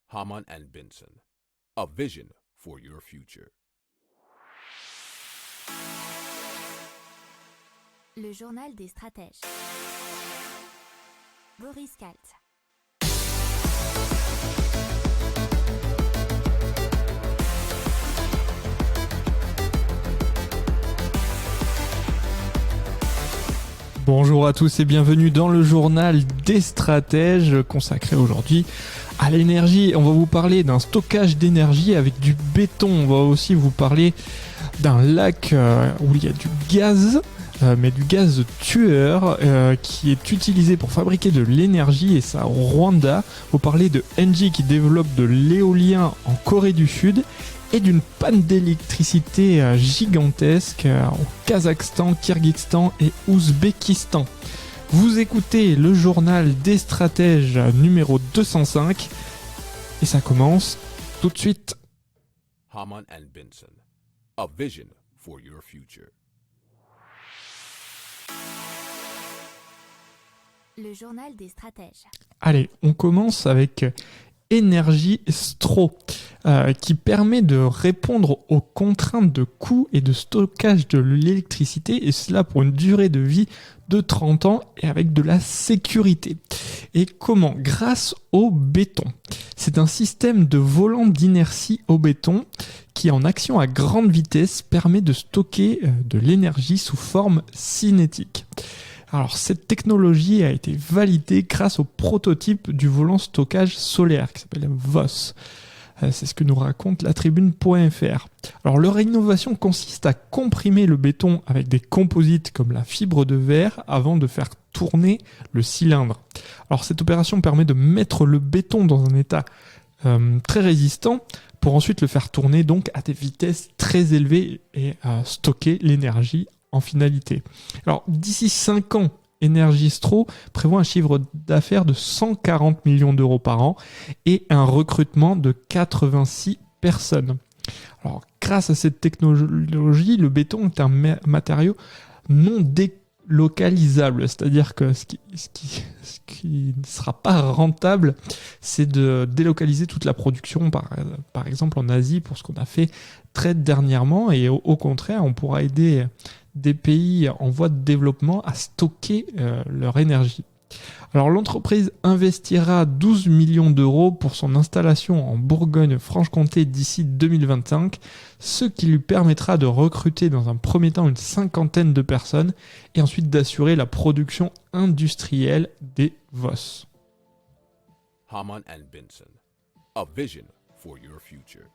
Haman and Benson, a vision for your future. Le journal des stratèges. Boris Kalt. Bonjour à tous et bienvenue dans le journal des stratèges consacré aujourd'hui à l'énergie. On va vous parler d'un stockage d'énergie avec du béton. On va aussi vous parler d'un lac où il y a du gaz, mais du gaz tueur qui est utilisé pour fabriquer de l'énergie, et ça au Rwanda. On va vous parler de Engie qui développe de l'éolien en Corée du Sud et d'une panne d'électricité gigantesque au Kazakhstan, Kyrgyzstan et Ouzbékistan. Vous écoutez le journal des stratèges numéro 205 et ça commence tout de suite. Haman and Benson, a vision for your future. Le journal des stratèges. Allez, on commence avec Energy Stro, qui permet de répondre aux contraintes de coût et de stockage de l'électricité, et cela pour une durée de vie de 30 ans et avec de la sécurité. Et comment ? Grâce au béton. C'est un système de volant d'inertie au béton qui, en action à grande vitesse, permet de stocker de l'énergie sous forme cinétique. Alors, cette technologie a été validée grâce au prototype du volant stockage solaire qui s'appelle VOS. C'est ce que nous raconte latribune.fr. Alors, leur innovation consiste à comprimer le béton avec des composites comme la fibre de verre avant de faire tourner le cylindre. Alors, cette opération permet de mettre le béton dans un état très résistant pour ensuite le faire tourner donc à des vitesses très élevées et stocker l'énergie en finalité. Alors, d'ici 5 ans, Energy Stro prévoit un chiffre d'affaires de 140 millions d'euros par an et un recrutement de 86 personnes. Alors, grâce à cette technologie, le béton est un matériau non délocalisable, c'est-à-dire que ce qui ne sera pas rentable, c'est de délocaliser toute la production, par exemple en Asie, pour ce qu'on a fait très dernièrement, et au contraire, on pourra aider des pays en voie de développement à stocker leur énergie. Alors l'entreprise investira 12 millions d'euros pour son installation en Bourgogne-Franche-Comté d'ici 2025, ce qui lui permettra de recruter dans un premier temps une 50aine de personnes et ensuite d'assurer la production industrielle des VOS. Haman and Benson, a vision for your future.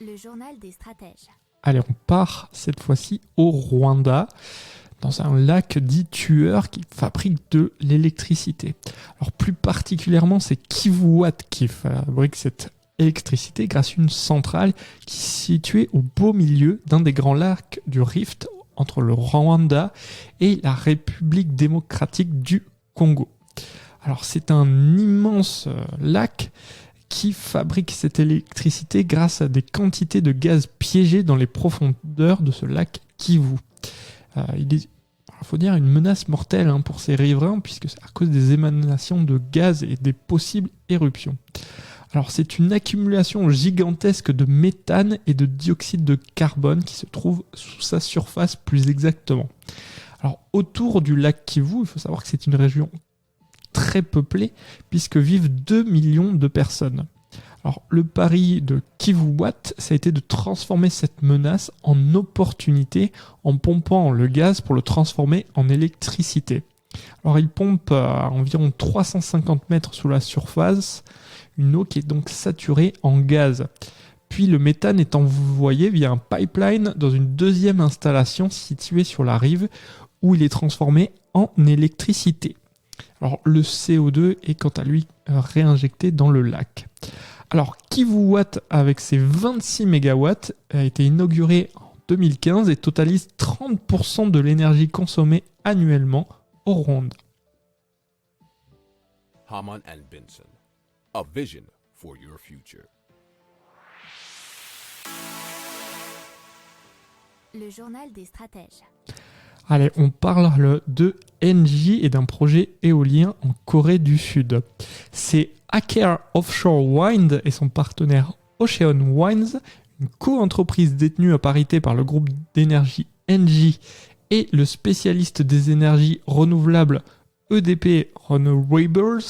Le journal des stratèges. Allez, on part cette fois-ci au Rwanda, dans un lac dit tueur qui fabrique de l'électricité. Alors plus particulièrement, c'est Kivuwatt qui fabrique cette électricité grâce à une centrale qui est située au beau milieu d'un des grands lacs du Rift entre le Rwanda et la République démocratique du Congo. Alors c'est un immense lac qui fabrique cette électricité grâce à des quantités de gaz piégés dans les profondeurs de ce lac Kivu. Il faut dire une menace mortelle pour ces riverains, puisque c'est à cause des émanations de gaz et des possibles éruptions. Alors c'est une accumulation gigantesque de méthane et de dioxyde de carbone qui se trouve sous sa surface plus exactement. Alors autour du lac Kivu, il faut savoir que c'est une région très peuplée puisque vivent 2 millions de personnes. Alors le pari de Kivuwatt, ça a été de transformer cette menace en opportunité en pompant le gaz pour le transformer en électricité. Alors il pompe à environ 350 mètres sous la surface une eau qui est donc saturée en gaz. Puis le méthane est envoyé via un pipeline dans une deuxième installation située sur la rive où il est transformé en électricité. Alors le CO2 est quant à lui réinjecté dans le lac. Alors Kivuwatt avec ses 26 MW a été inauguré en 2015 et totalise 30% de l'énergie consommée annuellement au Rwanda. Haman and Benson, a vision for your future. Le journal des stratèges. Allez, on parle de Engie et d'un projet éolien en Corée du Sud. C'est Aker Offshore Wind et son partenaire Ocean Winds, une co-entreprise détenue à parité par le groupe d'énergie Engie et le spécialiste des énergies renouvelables EDP Renewables,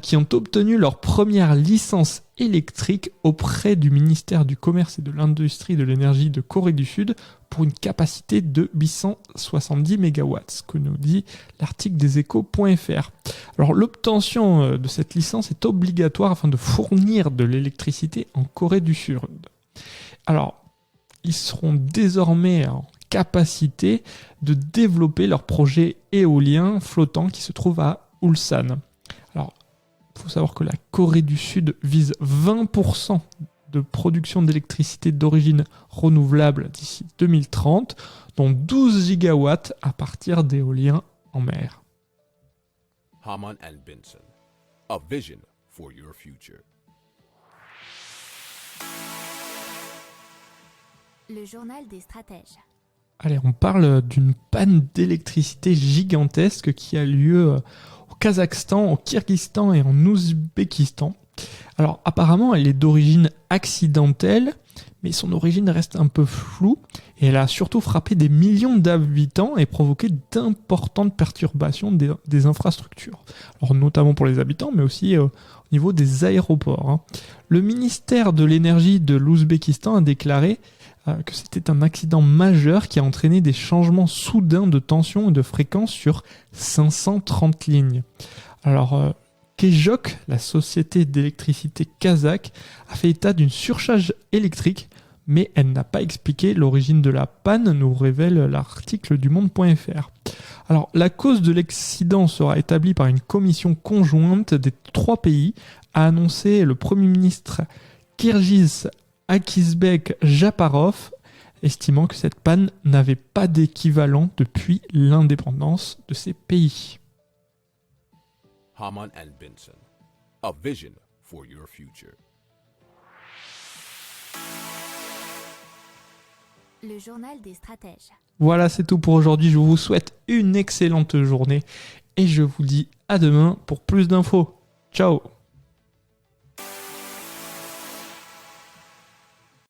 qui ont obtenu leur première licence électrique auprès du ministère du Commerce et de l'Industrie de l'énergie de Corée du Sud pour une capacité de 870 MW, ce que nous dit l'article des échos.fr. Alors l'obtention de cette licence est obligatoire afin de fournir de l'électricité en Corée du Sud. Alors, ils seront désormais en capacité de développer leur projet éolien flottant qui se trouve à Ulsan. Alors, il faut savoir que la Corée du Sud vise 20% de production d'électricité d'origine renouvelable d'ici 2030, dont 12 gigawatts à partir d'éoliens en mer. Haman and Benson. A vision for your future. Le journal des stratèges. Allez, on parle d'une panne d'électricité gigantesque qui a lieu au Kazakhstan, au Kyrgyzstan et en Ouzbékistan. Alors apparemment, elle est d'origine accidentelle, mais son origine reste un peu floue et elle a surtout frappé des millions d'habitants et provoqué d'importantes perturbations des infrastructures. Alors notamment pour les habitants, mais aussi au niveau des aéroports. Le ministère de l'énergie de l'Ouzbékistan a déclaré que c'était un accident majeur qui a entraîné des changements soudains de tension et de fréquence sur 530 lignes. Alors, Kejok, la société d'électricité kazakh, a fait état d'une surcharge électrique, mais elle n'a pas expliqué l'origine de la panne, nous révèle l'article du Monde.fr. Alors, la cause de l'accident sera établie par une commission conjointe des 3 pays, a annoncé le Premier ministre Kirghiz Akizbek Japarov, estimant que cette panne n'avait pas d'équivalent depuis l'indépendance de ces pays. Haman and Benson. A vision for your future. Le journal des stratèges. Voilà, c'est tout pour aujourd'hui. Je vous souhaite une excellente journée et je vous dis à demain pour plus d'infos. Ciao!